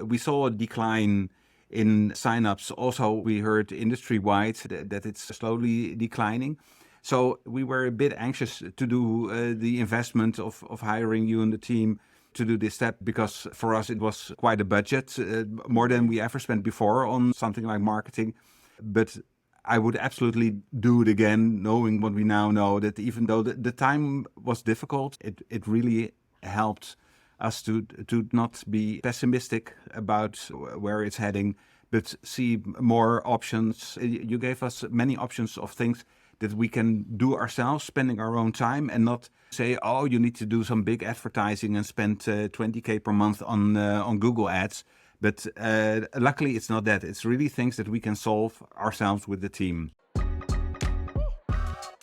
we saw a decline in signups. Also, we heard industry-wide that it's slowly declining. So we were a bit anxious to do the investment of hiring you and the team to do this step, because for us it was quite a budget, more than we ever spent before on something like marketing. But I would absolutely do it again, knowing what we now know, that even though the time was difficult, it really helped us to not be pessimistic about where it's heading, but see more options. You gave us many options of things that we can do ourselves, spending our own time, and not say, oh, you need to do some big advertising and spend 20K per month on Google Ads. But luckily, it's not that. It's really things that we can solve ourselves with the team.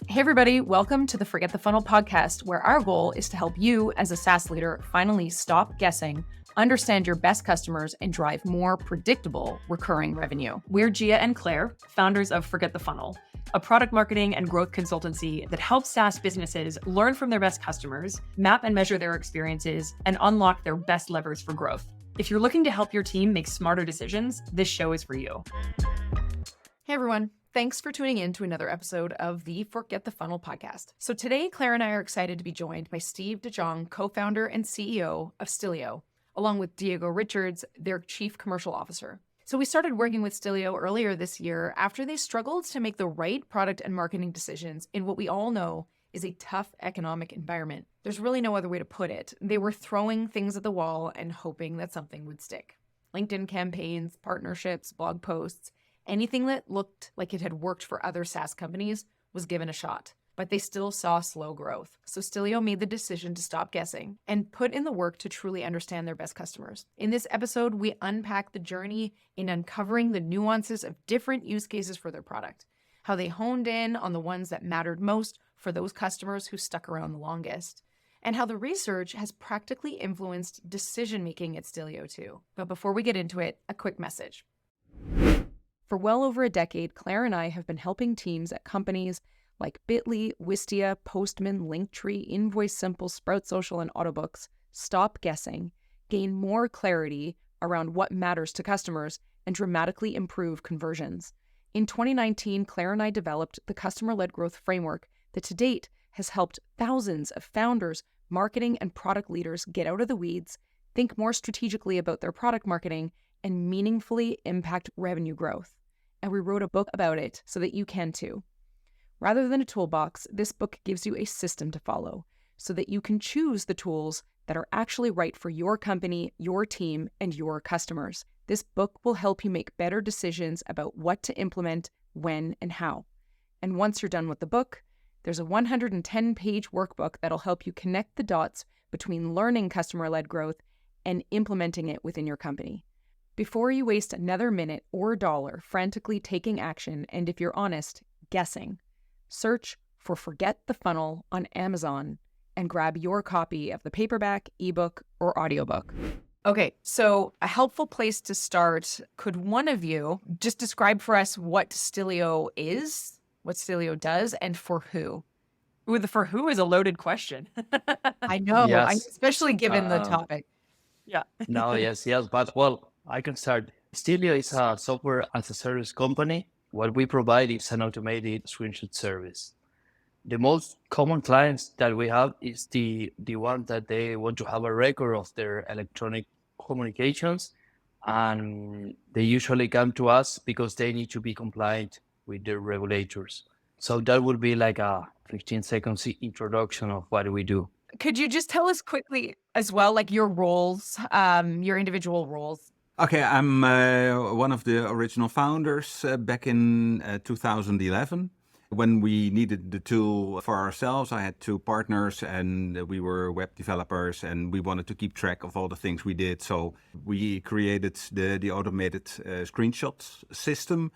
Hey everybody, welcome to the Forget the Funnel podcast, where our goal is to help you as a SaaS leader finally stop guessing, understand your best customers, and drive more predictable recurring revenue. We're Gia and Claire, founders of Forget the Funnel, a product marketing and growth consultancy that helps SaaS businesses learn from their best customers, map and measure their experiences, and unlock their best levers for growth. If you're looking to help your team make smarter decisions, this show is for you. Hey everyone. Thanks for tuning in to another episode of the Forget the Funnel podcast. So today, Claire and I are excited to be joined by Steve Jong, co-founder and CEO of Stillio, along with Diego Richards, their chief commercial officer. So we started working with Stillio earlier this year after they struggled to make the right product and marketing decisions in what we all know is a tough economic environment. There's really no other way to put it. They were throwing things at the wall and hoping that something would stick. LinkedIn campaigns, partnerships, blog posts, anything that looked like it had worked for other SaaS companies was given a shot, but they still saw slow growth. So Stillio made the decision to stop guessing and put in the work to truly understand their best customers. In this episode, we unpack the journey in uncovering the nuances of different use cases for their product, how they honed in on the ones that mattered most for those customers who stuck around the longest, and how the research has practically influenced decision-making at Stillio too. But before we get into it, a quick message. For well over a decade, Claire and I have been helping teams at companies like Bitly, Wistia, Postman, Linktree, Invoice Simple, Sprout Social, and Autobooks stop guessing, gain more clarity around what matters to customers, and dramatically improve conversions. In 2019, Claire and I developed the customer-led growth framework that to date has helped thousands of founders, marketing, and product leaders get out of the weeds, think more strategically about their product marketing, and meaningfully impact revenue growth. And we wrote a book about it so that you can too. Rather than a toolbox, this book gives you a system to follow so that you can choose the tools that are actually right for your company, your team, and your customers. This book will help you make better decisions about what to implement, when, and how. And once you're done with the book, there's a 110-page workbook that'll help you connect the dots between learning customer-led growth and implementing it within your company. Before you waste another minute or dollar frantically taking action, and if you're honest, guessing, search for Forget the Funnel on Amazon and grab your copy of the paperback, ebook, or audiobook. Okay, so a helpful place to start, could one of you just describe for us what Stillio is, what Stillio does, and for who? Ooh, the for who is a loaded question. I know, Yes. especially given the topic. Yeah. No, yes, but well, I can start. Stillio is a software as a service company. What we provide is an automated screenshot service. The most common clients that we have is the one that they want to have a record of their electronic communications, and they usually come to us because they need to be compliant with the regulators. So that would be like a 15 seconds introduction of what we do. Could you just tell us quickly as well, like your roles, your individual roles? Okay, I'm one of the original founders back in 2011. When we needed the tool for ourselves, I had two partners and we were web developers and we wanted to keep track of all the things we did. So we created the automated screenshot system,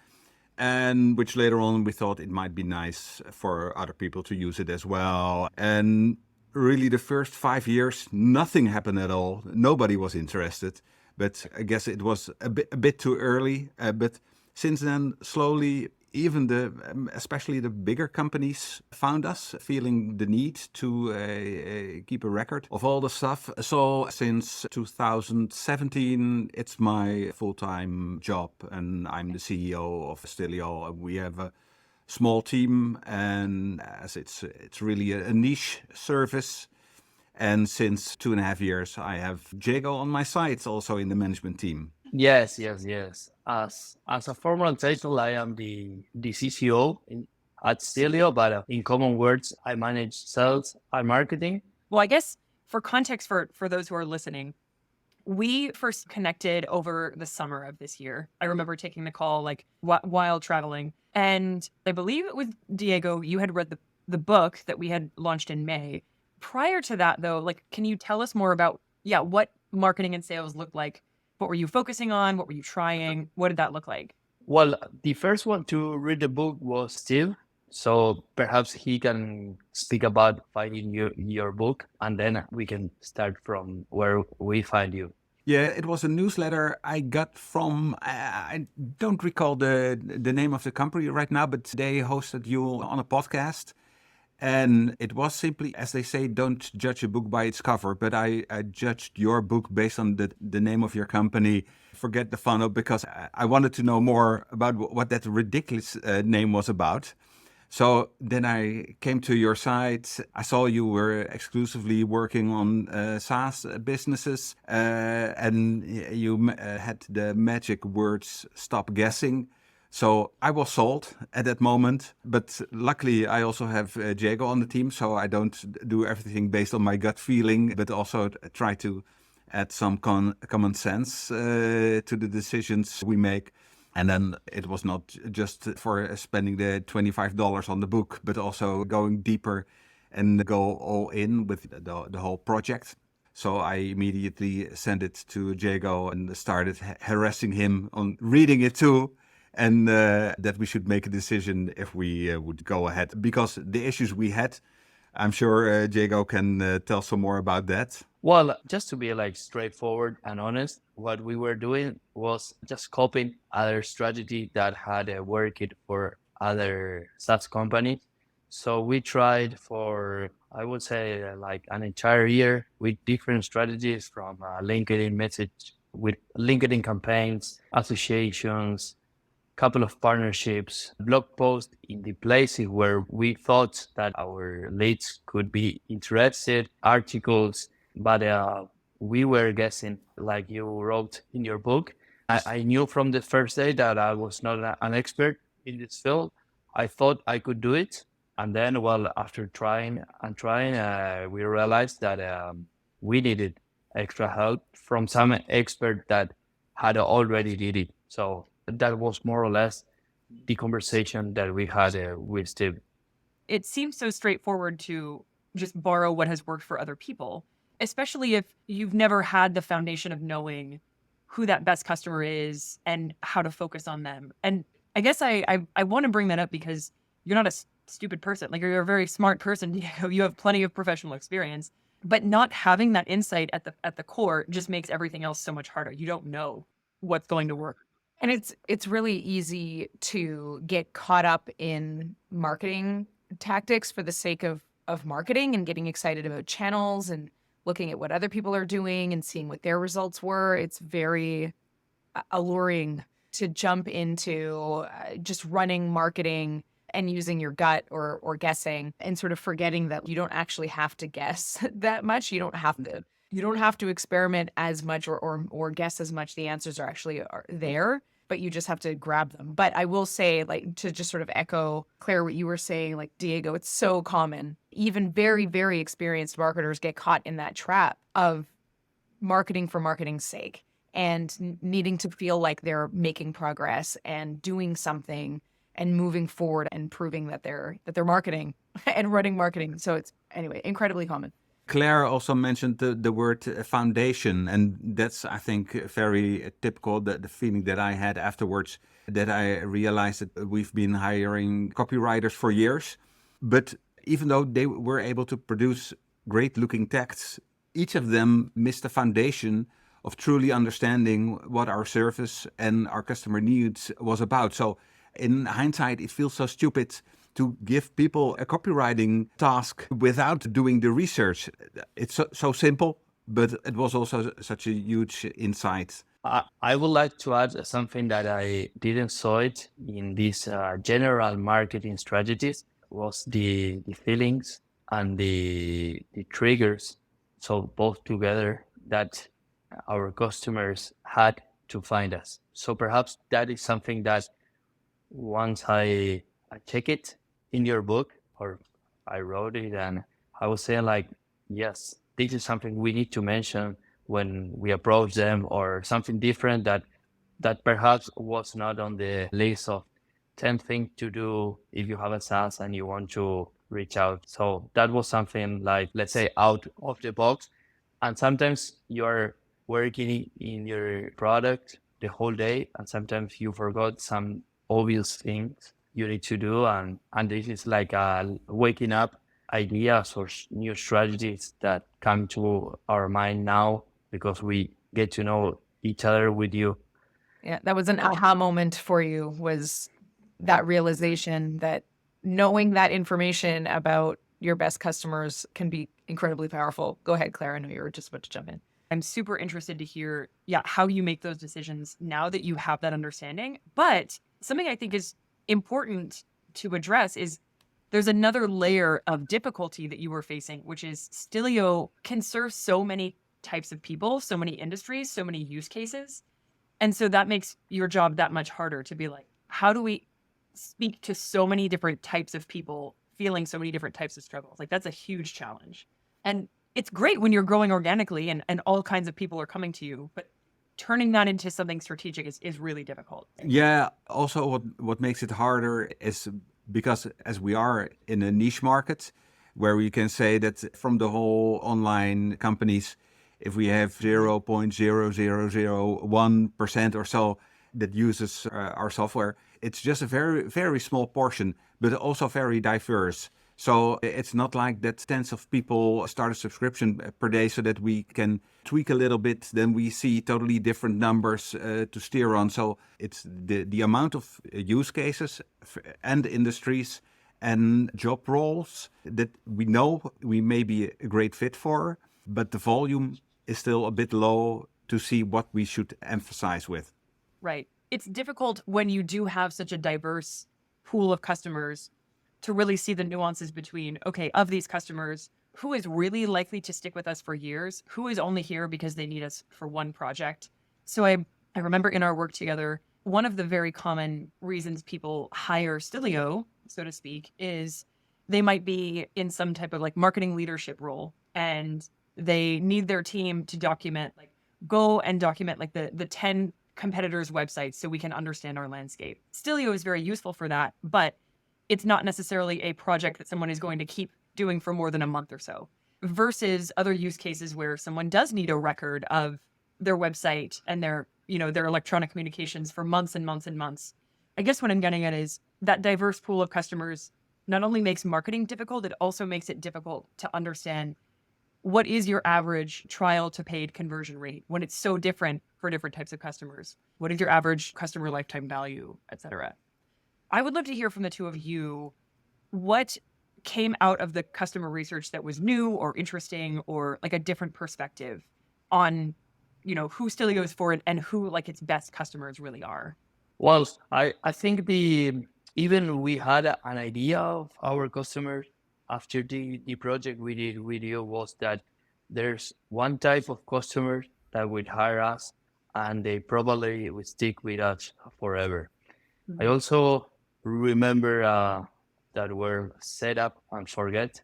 and which later on we thought it might be nice for other people to use it as well. And really the first 5 years, nothing happened at all. Nobody was interested. But I guess it was a bit too early. But since then, slowly even especially the bigger companies found us, feeling the need to keep a record of all the stuff. So since 2017, it's my full-time job, and I'm the CEO of Stillio. We have a small team, and as it's really a niche service. And since 2.5 years, I have Jago on my side, also in the management team. Yes. As a formal title, I am the CCO at Stillio, but in common words, I manage sales and marketing. Well, I guess for context for those who are listening, we first connected over the summer of this year. I remember taking the call like while traveling. And I believe with Diego, you had read the book that we had launched in May. Prior to that, though, like, can you tell us more about, what marketing and sales looked like? What were you focusing on? What were you trying? What did that look like? Well, the first one to read the book was Steve. So perhaps he can speak about finding your book, and then we can start from where we find you. Yeah, it was a newsletter I got from, I don't recall the name of the company right now, but they hosted you on a podcast. And it was simply, as they say, don't judge a book by its cover. But I judged your book based on the name of your company. Forget the funnel, because I wanted to know more about what that ridiculous name was about. So then I came to your site. I saw you were exclusively working on SaaS businesses, and you had the magic words, stop guessing. So I was sold at that moment, but luckily I also have Jago on the team, so I don't do everything based on my gut feeling, but also try to add some common sense to the decisions we make. And then it was not just for spending the $25 on the book, but also going deeper and go all in with the whole project. So I immediately sent it to Jago and started harassing him on reading it too. And that we should make a decision if we would go ahead. Because the issues we had, I'm sure Jago can tell some more about that. Well, just to be like straightforward and honest, what we were doing was just copying other strategy that had worked for other SaaS companies. So we tried for, I would say, like an entire year with different strategies, from LinkedIn message with LinkedIn campaigns, associations, couple of partnerships, blog posts in the places where we thought that our leads could be interested, articles, but we were guessing, like you wrote in your book. I knew from the first day that I was not an expert in this field. I thought I could do it. And then, well, after trying, we realized that we needed extra help from some expert that had already did it. So that was more or less the conversation that we had with Steve. It seems so straightforward to just borrow what has worked for other people, especially if you've never had the foundation of knowing who that best customer is and how to focus on them. And I guess I want to bring that up because you're not a stupid person. Like, you're a very smart person. You have plenty of professional experience, but not having that insight at the core just makes everything else so much harder. You don't know what's going to work. And it's really easy to get caught up in marketing tactics for the sake of marketing and getting excited about channels and looking at what other people are doing and seeing what their results were. It's very alluring to jump into just running marketing and using your gut or guessing, and sort of forgetting that you don't actually have to guess that much. You don't have to experiment as much or guess as much. The answers are there, but you just have to grab them. But I will say, like, to just sort of echo, Claire, what you were saying, like, Diego, it's so common. Even very, very experienced marketers get caught in that trap of marketing for marketing's sake and needing to feel like they're making progress and doing something and moving forward and proving that they're marketing and running marketing. So it's, anyway, incredibly common. Claire also mentioned the word foundation, and that's, I think, very typical, the feeling that I had afterwards, that I realized that we've been hiring copywriters for years, but even though they were able to produce great looking texts, each of them missed the foundation of truly understanding what our service and our customer needs was about. So In hindsight, it feels so stupid to give people a copywriting task without doing the research. It's so simple, but it was also such a huge insight. I would like to add something that I didn't saw it in these general marketing strategies was the feelings and the triggers. So both together that our customers had to find us. So perhaps that is something that once I check it in your book or I wrote it and I was saying like, yes, this is something we need to mention when we approach them or something different that perhaps was not on the list of 10 things to do if you have a SaaS and you want to reach out. So that was something like, let's say, out of the box. And sometimes you're working in your product the whole day and sometimes you forgot some obvious things you need to do. And this is like waking up ideas or new strategies that come to our mind now because we get to know each other with you. Yeah, that was an aha moment for you, was that realization that knowing that information about your best customers can be incredibly powerful. Go ahead, Claire. I know you were just about to jump in. I'm super interested to hear, how you make those decisions now that you have that understanding. But something I think is important to address is there's another layer of difficulty that you were facing, which is Stillio can serve so many types of people, so many industries, so many use cases. And so that makes your job that much harder to be like, how do we speak to so many different types of people feeling so many different types of struggles? Like that's a huge challenge. And it's great when you're growing organically and all kinds of people are coming to you, but turning that into something strategic is really difficult. Yeah, also what makes it harder is because as we are in a niche market where we can say that from the whole online companies, if we have 0.0001% or so that uses our software, it's just a very, very small portion, but also very diverse. So it's not like that tens of people start a subscription per day so that we can tweak a little bit, then we see totally different numbers to steer on. So it's the amount of use cases and industries and job roles that we know we may be a great fit for, but the volume is still a bit low to see what we should emphasize with. Right. It's difficult when you do have such a diverse pool of customers to really see the nuances between, okay, of these customers, who is really likely to stick with us for years, who is only here because they need us for one project. So I remember in our work together, one of the very common reasons people hire Stillio, so to speak, is they might be in some type of like marketing leadership role and they need their team to document, like go and document like the 10 competitors' websites so we can understand our landscape. Stillio is very useful for that, but it's not necessarily a project that someone is going to keep doing for more than a month or so, versus other use cases where someone does need a record of their website and their electronic communications for months and months and months. I guess what I'm getting at is that diverse pool of customers not only makes marketing difficult, it also makes it difficult to understand what is your average trial to paid conversion rate when it's so different for different types of customers. What is your average customer lifetime value, et cetera? I would love to hear from the two of you what came out of the customer research that was new or interesting or like a different perspective on, who Stillio is for and who like its best customers really are. Well, I think even we had an idea of our customers after the project we did with you was that there's one type of customer that would hire us and they probably would stick with us forever. I also remember that were set up and forget.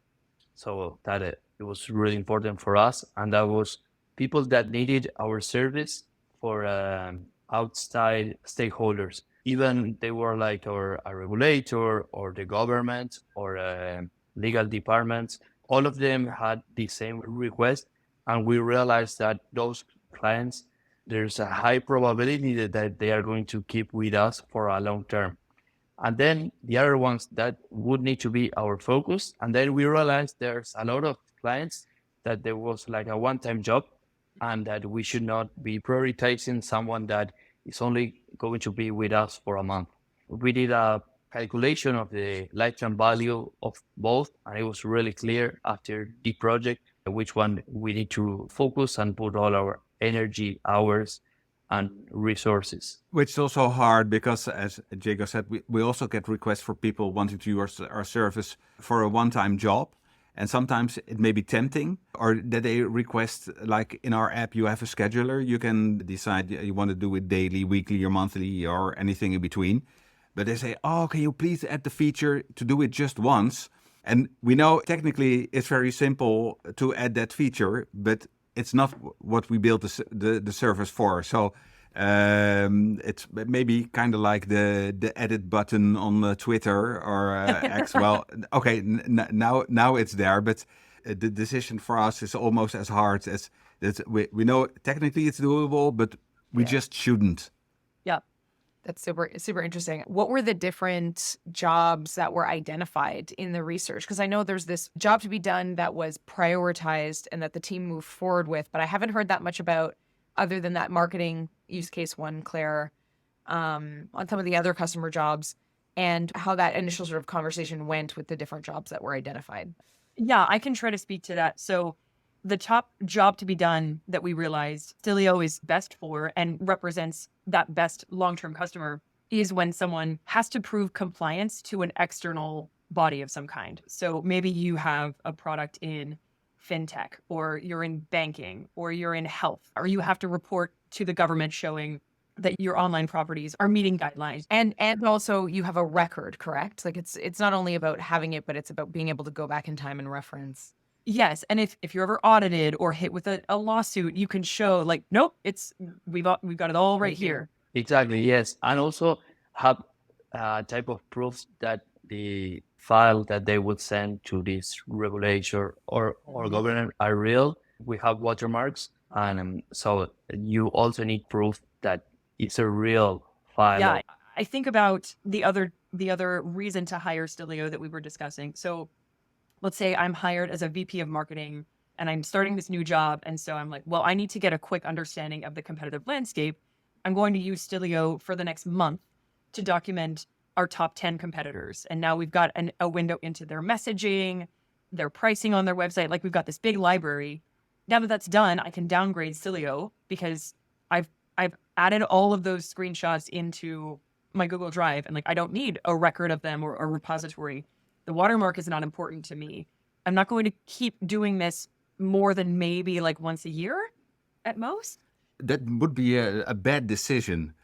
So that it was really important for us. And that was people that needed our service for outside stakeholders. Even they were like a regulator or the government or legal departments. All of them had the same request. And we realized that those clients, there's a high probability that they are going to keep with us for a long term. And then the other ones that would need to be our focus. And then we realized there's a lot of clients that there was like a one-time job and that we should not be prioritizing someone that is only going to be with us for a month. We did a calculation of the lifetime value of both, and it was really clear after the project which one we need to focus and put all our energy, hours, and resources. Which is also hard because, as Jago said, we also get requests for people wanting to use our service for a one-time job. And sometimes it may be tempting, or that they request, like in our app, you have a scheduler. You can decide you want to do it daily, weekly, or monthly, or anything in between. But they say, oh, can you please add the feature to do it just once? And we know technically it's very simple to add that feature, but it's not what we built the service for. So it's maybe kind of like the edit button on Twitter or X. Well, okay, now it's there, but the decision for us is almost as hard as that. We know technically it's doable, but we just shouldn't. Yeah. That's super interesting. What were the different jobs that were identified in the research? Because I know there's this job to be done that was prioritized and that the team moved forward with, but I haven't heard that much about, other than that marketing use case one, Claire, on some of the other customer jobs, and how that initial sort of conversation went with the different jobs that were identified. Yeah, I can try to speak to that. So the top job to be done that we realized Stillio is best for and represents that best long-term customer is when someone has to prove compliance to an external body of some kind. So maybe you have a product in fintech, or you're in banking, or you're in health, or you have to report to the government showing that your online properties are meeting guidelines. And also you have a record, correct? Like it's not only about having it, but it's about being able to go back in time and reference. Yes, and if you're ever audited or hit with a lawsuit, you can show like, nope, we've got it all right here. Exactly, yes, and also have a type of proofs that the file that they would send to this regulator or government are real. We have watermarks, and so you also need proof that it's a real file. Yeah, I think about the other reason to hire Stillio that we were discussing. So let's say I'm hired as a VP of marketing and I'm starting this new job. And so I'm like, well, I need to get a quick understanding of the competitive landscape. I'm going to use Stillio for the next month to document our top 10 competitors. And now we've got a window into their messaging, their pricing on their website. Like we've got this big library. Now that that's done, I can downgrade Stillio because I've added all of those screenshots into my Google Drive. And like, I don't need a record of them or a repository. The watermark is not important to me. I'm not going to keep doing this more than maybe like once a year at most. That would be a bad decision,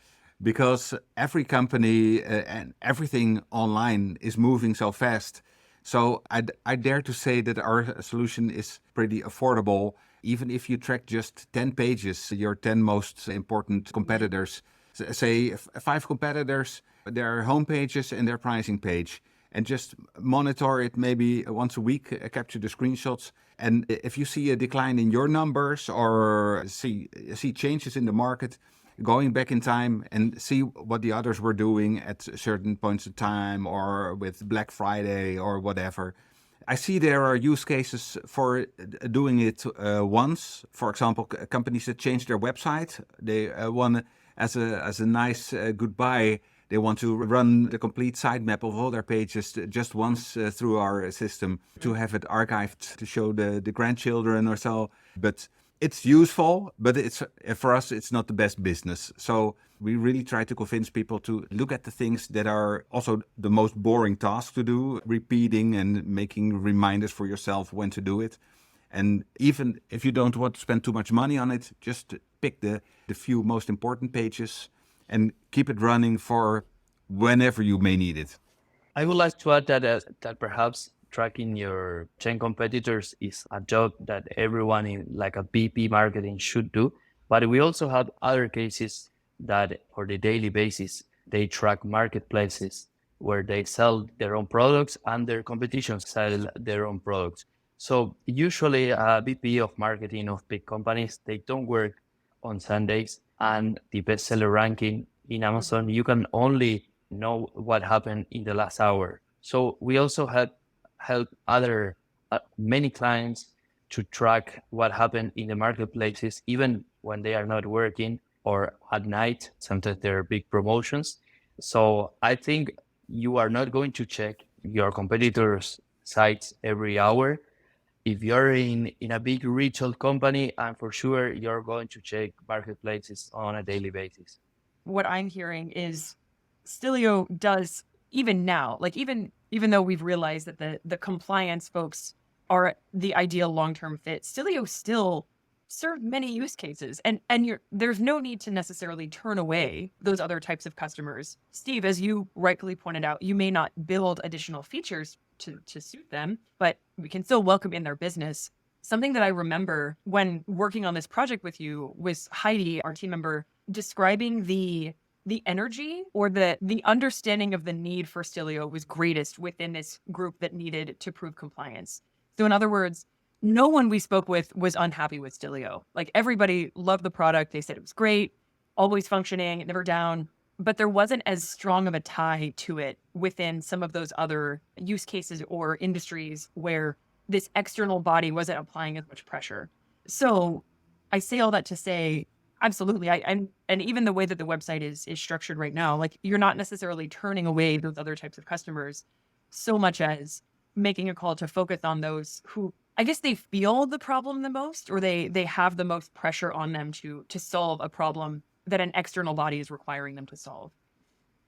because every company and everything online is moving so fast. So I dare to say that our solution is pretty affordable. Even if you track just 10 pages, your 10 most important competitors, say 5 competitors, their homepages and their pricing page, and just monitor it maybe once a week, capture the screenshots. And if you see a decline in your numbers or see changes in the market, going back in time and see what the others were doing at certain points of time or with Black Friday or whatever. I see there are use cases for doing it once. For example, companies that change their website, they want as a nice goodbye. They want to run the complete sitemap of all their pages just once through our system to have it archived to show the grandchildren or so. But it's useful, but it's for us, it's not the best business. So we really try to convince people to look at the things that are also the most boring task to do, repeating and making reminders for yourself when to do it. And even if you don't want to spend too much money on it, just pick the few most important pages and keep it running for whenever you may need it. I would like to add that perhaps tracking your 10 competitors is a job that everyone in like a VP marketing should do. But we also have other cases that on the daily basis, they track marketplaces where they sell their own products and their competition sell their own products. So usually a VP of marketing of big companies, they don't work on Sundays, and the bestseller ranking in Amazon, you can only know what happened in the last hour. So we also help other many clients to track what happened in the marketplaces, even when they are not working or at night. Sometimes there are big promotions. So I think you are not going to check your competitors' sites every hour. If you're in a big retail company, and for sure you're going to check marketplaces on a daily basis. What I'm hearing is Stillio does, even now, like even though we've realized that the compliance folks are the ideal long-term fit, Stillio still serve many use cases, and there's no need to necessarily turn away those other types of customers. Steve, as you rightfully pointed out, you may not build additional features to suit them, but we can still welcome in their business. Something that I remember when working on this project with you was Heidi, our team member, describing the energy or the understanding of the need for Stillio was greatest within this group that needed to prove compliance. So in other words, no one we spoke with was unhappy with Stillio. Like, everybody loved the product. They said it was great, always functioning, never down. But there wasn't as strong of a tie to it within some of those other use cases or industries where this external body wasn't applying as much pressure. So I say all that to say, absolutely. And even the way that the website is structured right now, like, you're not necessarily turning away those other types of customers so much as making a call to focus on those who, I guess, they feel the problem the most, or they have the most pressure on them to solve a problem that an external body is requiring them to solve.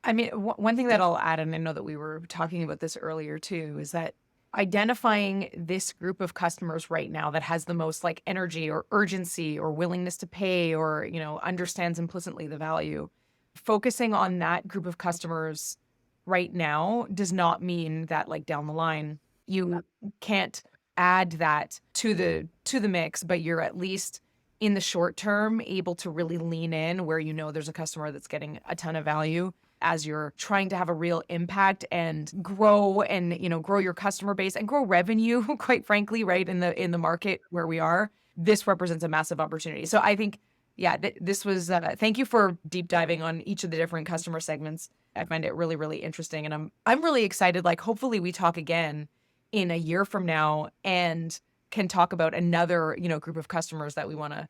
I mean, one thing that I'll add, and I know that we were talking about this earlier too, is that identifying this group of customers right now that has the most like energy or urgency or willingness to pay, or, understands implicitly the value, focusing on that group of customers right now does not mean that, like, down the line you can't add that to the mix, but you're at least in the short term able to really lean in where there's a customer that's getting a ton of value as you're trying to have a real impact and grow your customer base and grow revenue, quite frankly, right, in the market where we are. This represents a massive opportunity. So I think, yeah, this was, thank you for deep diving on each of the different customer segments. I find it really, really interesting. And I'm really excited. Like, hopefully we talk again in a year from now and can talk about another, group of customers that we want to,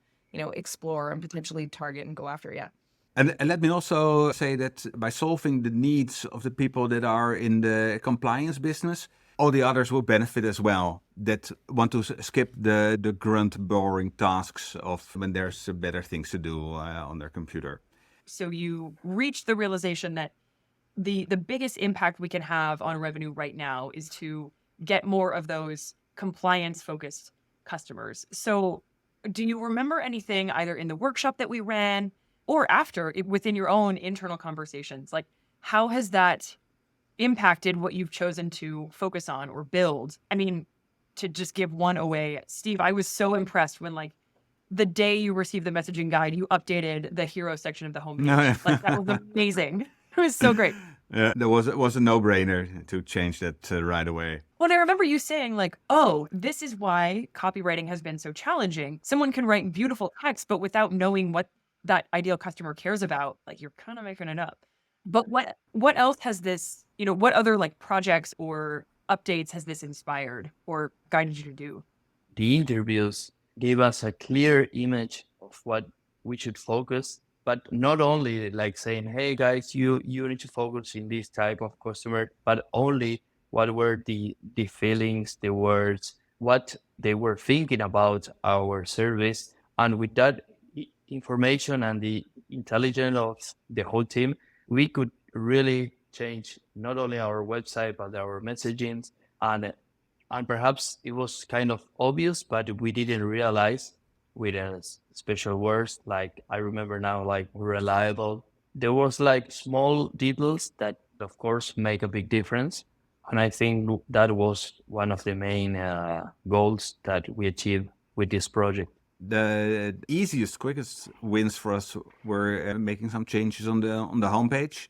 explore and potentially target and go after. Yeah. And let me also say that by solving the needs of the people that are in the compliance business, all the others will benefit as well, that want to skip the grunt, boring tasks of when there's better things to do on their computer. So you reach the realization that the biggest impact we can have on revenue right now is to get more of those compliance-focused customers. So do you remember anything either in the workshop that we ran or after within your own internal conversations? Like, how has that impacted what you've chosen to focus on or build? I mean, to just give one away, Steve, I was so impressed when, like, the day you received the messaging guide, you updated the hero section of the homepage. No, yeah. Like, that was amazing. It was so great. Yeah, it was a no-brainer to change that right away. Well, I remember you saying, like, oh, this is why copywriting has been so challenging. Someone can write beautiful text, but without knowing what that ideal customer cares about, like, you're kind of making it up. But what else has this, what other, like, projects or updates has this inspired or guided you to do? The interviews gave us a clear image of what we should focus, but not only like saying, hey guys, you need to focus in this type of customer, but only what were the feelings, the words, what they were thinking about our service. And with that information and the intelligence of the whole team, we could really change not only our website, but our messaging. And perhaps it was kind of obvious, but we didn't realize with special words, like I remember now, like reliable. There was like small details that, of course, make a big difference. And I think that was one of the main goals that we achieved with this project. The easiest, quickest wins for us were making some changes on the homepage.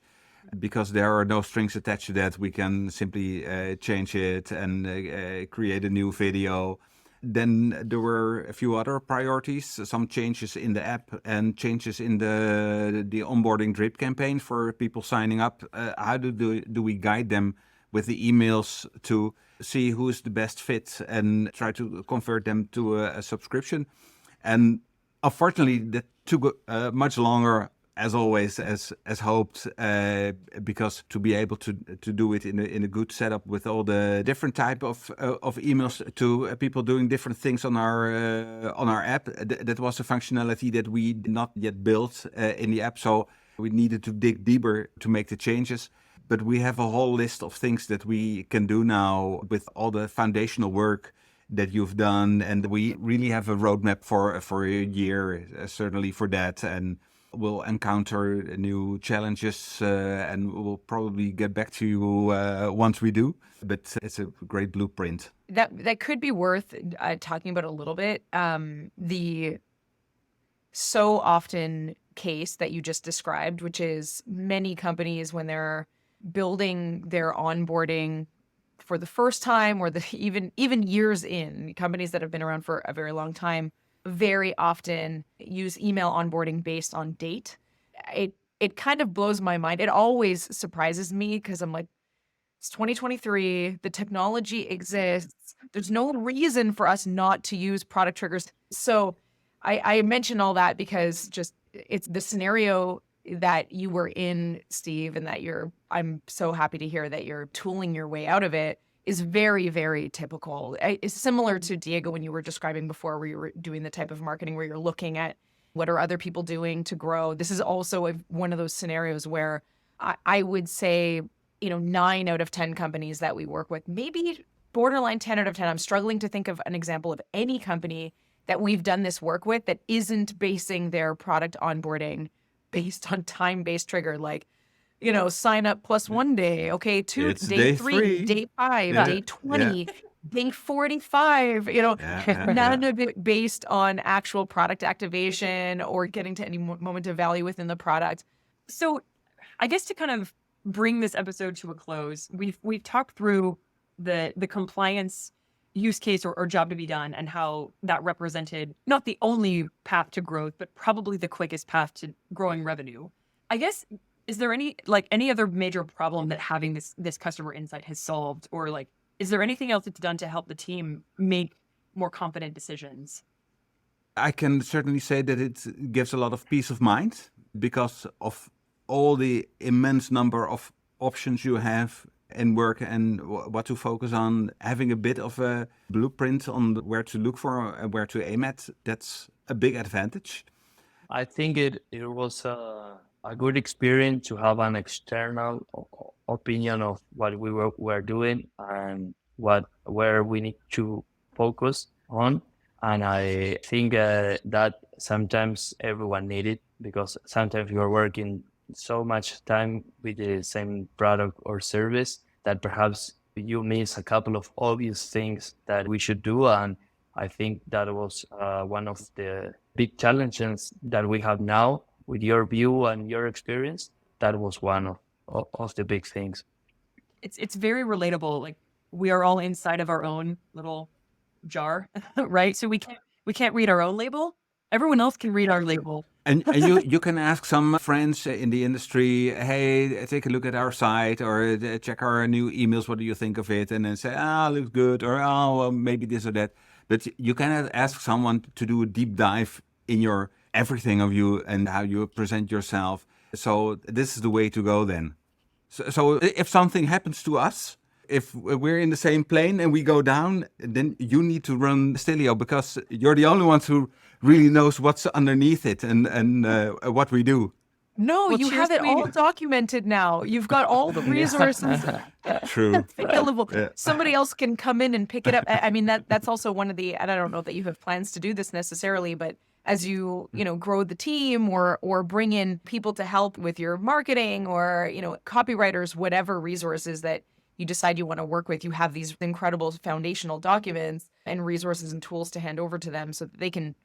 Because there are no strings attached to that, we can simply change it and create a new video. Then there were a few other priorities, some changes in the app and changes in the onboarding drip campaign for people signing up. How do we guide them with the emails to see who's the best fit and try to convert them to a subscription? And unfortunately, that took much longer as always, as hoped, because to be able to do it in a good setup with all the different type of emails to people doing different things on our app, that was a functionality that we did not yet built in the app. So we needed to dig deeper to make the changes. But we have a whole list of things that we can do now with all the foundational work that you've done, and we really have a roadmap for a year, certainly for that, and we'll encounter new challenges, and we'll probably get back to you once we do. But it's a great blueprint. That could be worth talking about a little bit. The so often case that you just described, which is many companies when they're building their onboarding for the first time, or even years in, companies that have been around for a very long time, very often use email onboarding based on date. It kind of blows my mind. It always surprises me because I'm like, it's 2023, the technology exists. There's no reason for us not to use product triggers. So I mention all that because just it's the scenario that you were in, Steve, and that I'm so happy to hear that you're tooling your way out of it, is very, very typical. It's similar to Diego when you were describing before, where you were doing the type of marketing where you're looking at what are other people doing to grow. This is also one of those scenarios where I would say, 9 out of 10 companies that we work with, maybe borderline 10 out of 10. I'm struggling to think of an example of any company that we've done this work with that isn't basing their product onboarding based on time-based trigger, like, sign up plus 1 day, okay, It's day day 3, three. day 5, Yeah, day 20, day 45, none of it based on actual product activation or getting to any moment of value within the product. So I guess to kind of bring this episode to a close, we've talked through the compliance use case or job to be done, and how that represented not the only path to growth, but probably the quickest path to growing revenue. I guess, is there any other major problem that having this customer insight has solved, or is there anything else it's done to help the team make more confident decisions? I can certainly say that it gives a lot of peace of mind because of all the immense number of options you have in work and what to focus on. Having a bit of a blueprint on where to look for and where to aim at, that's a big advantage. I think it was a good experience to have an external opinion of what we were doing and where we need to focus on. And I think that sometimes everyone needs it, because sometimes you are working so much time with the same product or service that perhaps you miss a couple of obvious things that we should do. And I think that was one of the big challenges that we have now with your view and your experience. That was one of the big things. It's very relatable. Like, we are all inside of our own little jar, right? So we can't read our own label. Everyone else can read our label. And you can ask some friends in the industry, hey, take a look at our site or check our new emails. What do you think of it? And then say, looks good, or well, maybe this or that. But you cannot ask someone to do a deep dive in your everything of you and how you present yourself. So this is the way to go then. So if something happens to us, if we're in the same plane and we go down, then you need to run Stillio, because you're the only ones who really knows what's underneath it and what we do. No, Well, you cheers, have it all sweetie. documented now. You've got all the resources True. available. Yeah. Somebody else can come in and pick it up. I mean, that's also one of the, and I don't know that you have plans to do this necessarily, but as you grow the team or bring in people to help with your marketing or, copywriters, whatever resources that you decide you want to work with, you have these incredible foundational documents and resources and tools to hand over to them so that they can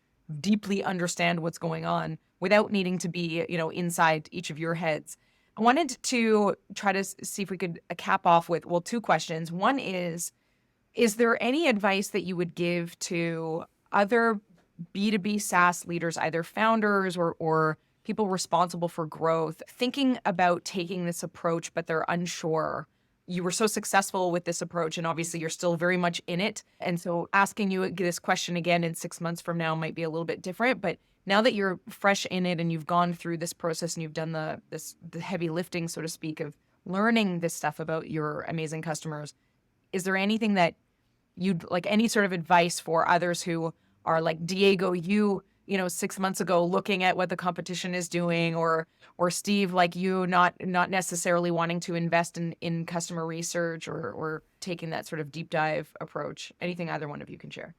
deeply understand what's going on without needing to be, inside each of your heads. I wanted to try to see if we could cap off with, 2 questions. One is there any advice that you would give to other B2B SaaS leaders, either founders or people responsible for growth, thinking about taking this approach, but they're unsure? You were so successful with this approach, and obviously you're still very much in it. And so asking you this question again in 6 months from now might be a little bit different, but Now that you're fresh in it and you've gone through this process and you've done the heavy lifting, so to speak, of learning this stuff about your amazing customers, is there anything that you'd like, any sort of advice for others who are like Diego, you 6 months ago, looking at what the competition is doing, or Steve, like you, not necessarily wanting to invest in customer research or taking that sort of deep dive approach? Anything either one of you can share?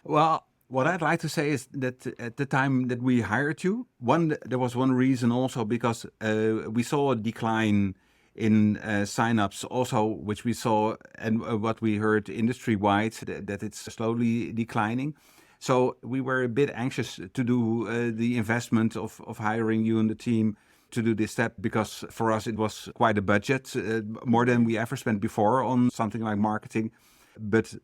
Well, what I'd like to say is that at the time that we hired you, there was one reason also because we saw a decline in signups also, which we saw and what we heard industry-wide, that it's slowly declining. So we were a bit anxious to do the investment of hiring you and the team to do this step, because for us it was quite a budget, more than we ever spent before on something like marketing. But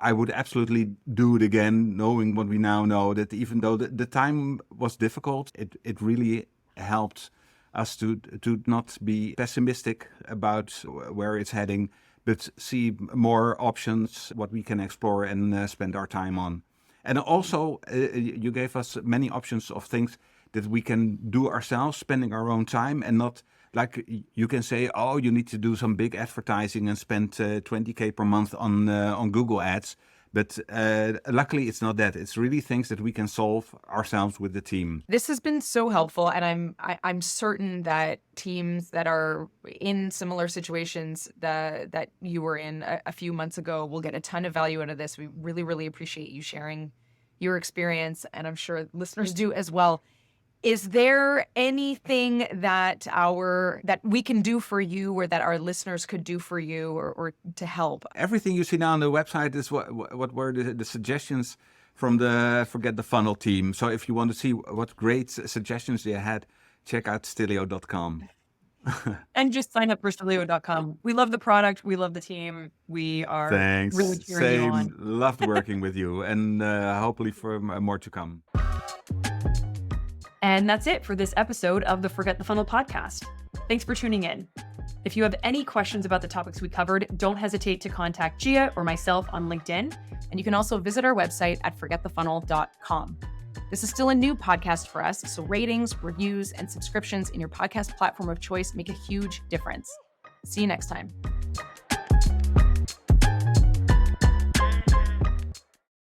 I would absolutely do it again, knowing what we now know, that even though the time was difficult, it really helped us to not be pessimistic about where it's heading, but see more options, what we can explore and spend our time on. And also, you gave us many options of things that we can do ourselves, spending our own time, and not like you can say, oh, you need to do some big advertising and spend 20K per month on Google Ads. But luckily, it's not that. It's really things that we can solve ourselves with the team. This has been so helpful, and I'm certain that teams that are in similar situations that you were in a few months ago will get a ton of value out of this. We really, really appreciate you sharing your experience, and I'm sure listeners do as well. Is there anything that we can do for you, or that our listeners could do for you, or to help? Everything you see now on the website is what were the suggestions from the Forget the Funnel team. So if you want to see what great suggestions they had, check out Stillio.com. And just sign up for Stillio.com. We love the product. We love the team. We are Thanks. really cheering you on. Loved working with you, and hopefully for more to come. And that's it for this episode of the Forget the Funnel podcast. Thanks for tuning in. If you have any questions about the topics we covered, don't hesitate to contact Gia or myself on LinkedIn. And you can also visit our website at forgetthefunnel.com. This is still a new podcast for us, so ratings, reviews, and subscriptions in your podcast platform of choice make a huge difference. See you next time.